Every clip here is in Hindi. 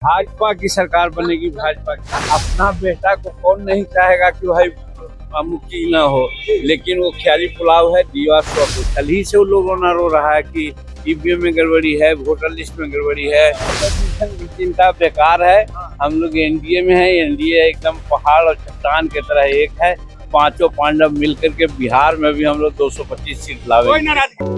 भाजपा की सरकार बनेगी। भाजपा की अपना बेटा को कौन नहीं चाहेगा कि भाई मुक्ति न हो, लेकिन वो ख्याली पुलाव है। दीवार कल ही से वो लोगों ने रो रहा है कि ईवीएम में गड़बड़ी है, वोटर लिस्ट में गड़बड़ी है। की चिंता बेकार है। हम लोग एनडीए में है। एनडीए एकदम पहाड़ और चट्टान की तरह एक है। पांचों पांडव मिलकर के बिहार में भी हम लोग 225 सीट लावेंगे।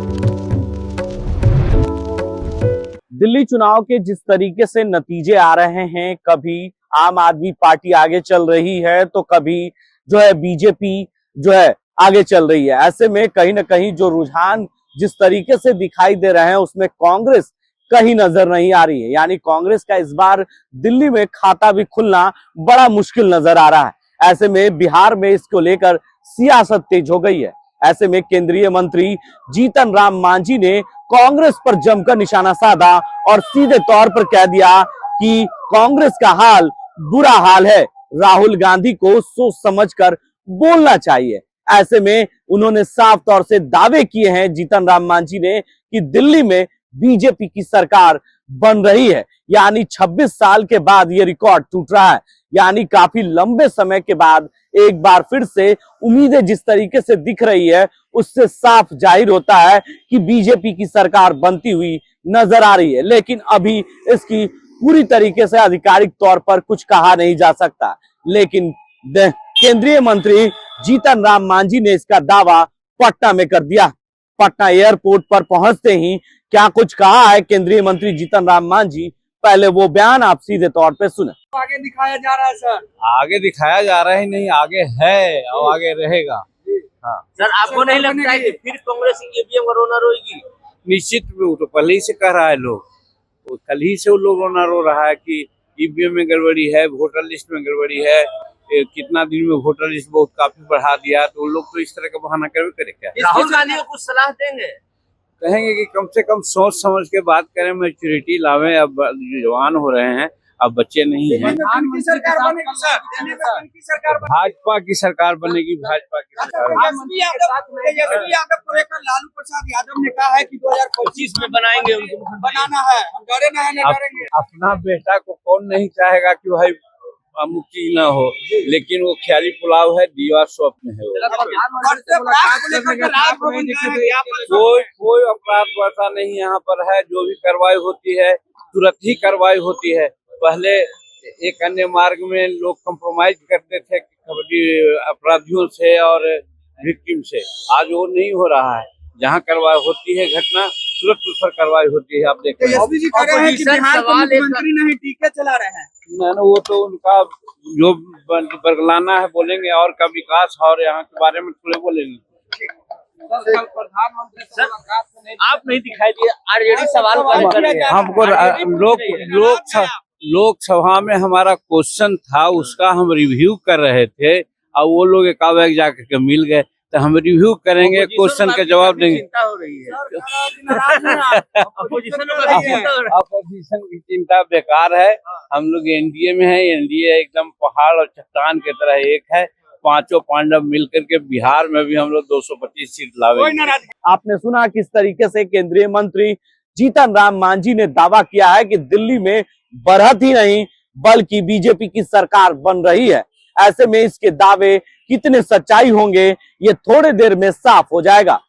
दिल्ली चुनाव के जिस तरीके से नतीजे आ रहे हैं, कभी आम आदमी पार्टी आगे चल रही है तो कभी जो है बीजेपी जो है आगे चल रही है। ऐसे में कहीं ना कहीं जो रुझान जिस तरीके से दिखाई दे रहे हैं उसमें कांग्रेस कहीं नजर नहीं आ रही है। यानी कांग्रेस का इस बार दिल्ली में खाता भी खुलना बड़ा मुश्किल नजर आ रहा है। ऐसे में बिहार में इसको लेकर सियासत तेज हो गई है। ऐसे में केंद्रीय मंत्री जीतन राम मांझी ने कांग्रेस पर जमकर निशाना साधा और सीधे तौर पर कह दिया कि कांग्रेस का हाल बुरा हाल है, राहुल गांधी को सोच समझकर बोलना चाहिए। ऐसे में उन्होंने साफ तौर से दावे किए हैं जीतन राम मांझी ने कि दिल्ली में बीजेपी की सरकार बन रही है। यानी 26 साल के बाद ये रिकॉर्ड टूट रहा है। यानी काफी लंबे समय के बाद एक बार फिर से उम्मीदें जिस तरीके से दिख रही है उससे साफ जाहिर होता है कि बीजेपी की सरकार बनती हुई नजर आ रही है। लेकिन अभी इसकी पूरी तरीके से आधिकारिक तौर पर कुछ कहा नहीं जा सकता। लेकिन केंद्रीय मंत्री जीतन राम मांझी ने इसका दावा पटना में कर दिया। पटना एयरपोर्ट पर पहुंचते ही क्या कुछ कहा है केंद्रीय मंत्री जीतन राम मांझी, पहले वो बयान आप सीधे तौर पे सुने। आगे दिखाया जा रहा है सर, आगे दिखाया जा रहा है नहीं, आगे है और आगे रहेगा। हाँ सर आपको नहीं लगता है कि फिर कांग्रेस ईवीएम का रोना रोएगी? निश्चित रूप तो पहले ही से कह रहा है लोग। तो कल ही से वो लोगों ने रो रहा है कि ईवीएम में गड़बड़ी है, वोटर लिस्ट में गड़बड़ी है। कितना दिन में वोटर लिस्ट बहुत काफी बढ़ा दिया, तो लोग तो इस तरह का बहाना करे क्या। राहुल गांधी को कुछ सलाह देंगे? कहेंगे कि कम से कम सोच समझ के बात करें, मैच्योरिटी लावें। अब जवान हो रहे हैं, अब बच्चे नहीं हैं। भाजपा की सरकार बनेगी। भाजपा की सरकार। लालू प्रसाद यादव ने कहा है कि 2025 में बनाएंगे, बनाना है, हम डरे नहीं डरेंगे। अपना बेटा को कौन नहीं चाहेगा कि भाई मुक्ति न हो, लेकिन वो ख्याली पुलाव है। दीवार स्वप्न है। कोई अपराध बढ़ता नहीं यहाँ पर है। जो भी कार्रवाई होती है तुरंत ही कार्रवाई होती है। पहले एक अन्य मार्ग में लोग कंप्रोमाइज करते थे अपराधियों से और विक्टिम से। आज वो नहीं हो रहा है। जहाँ कार्रवाई होती है घटना तुरंत उस पर कार्रवाई होती है। आप देखते हैं मुख्यमंत्री नहीं टीके चला रहे हैं। ना वो तो उनका जो बरगलाना है बोलेंगे, और का विकास और यहाँ के बारे में थोड़े बोलेंगे। प्रधानमंत्री से आप नहीं दिखाई दिए, आरजेडी सवाल हमको लोकसभा में हमारा क्वेश्चन था, उसका हम रिव्यू कर रहे थे और वो लोग एकावेक जाकर के मिल गए। तो हम रिव्यू करेंगे, क्वेश्चन का जवाब देंगे। हो रही है अपोजिशन की चिंता बेकार है। हम लोग एनडीए में है। एनडीए एकदम पहाड़ और चट्टान की तरह एक है। पांचों पांडव मिलकर के बिहार में भी हम लोग 225 सीट लावेंगे। आपने सुना किस तरीके से केंद्रीय मंत्री जीतन राम मांझी ने दावा किया है कि दिल्ली में बढ़त ही नहीं बल्कि बीजेपी की सरकार बन रही है। ऐसे में इसके दावे कितने सच्चाई होंगे ये थोड़ी देर में साफ हो जाएगा।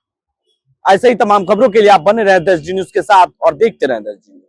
ऐसे ही तमाम खबरों के लिए आप बने रहे 10G न्यूज के साथ और देखते रहे 10G न्यूज।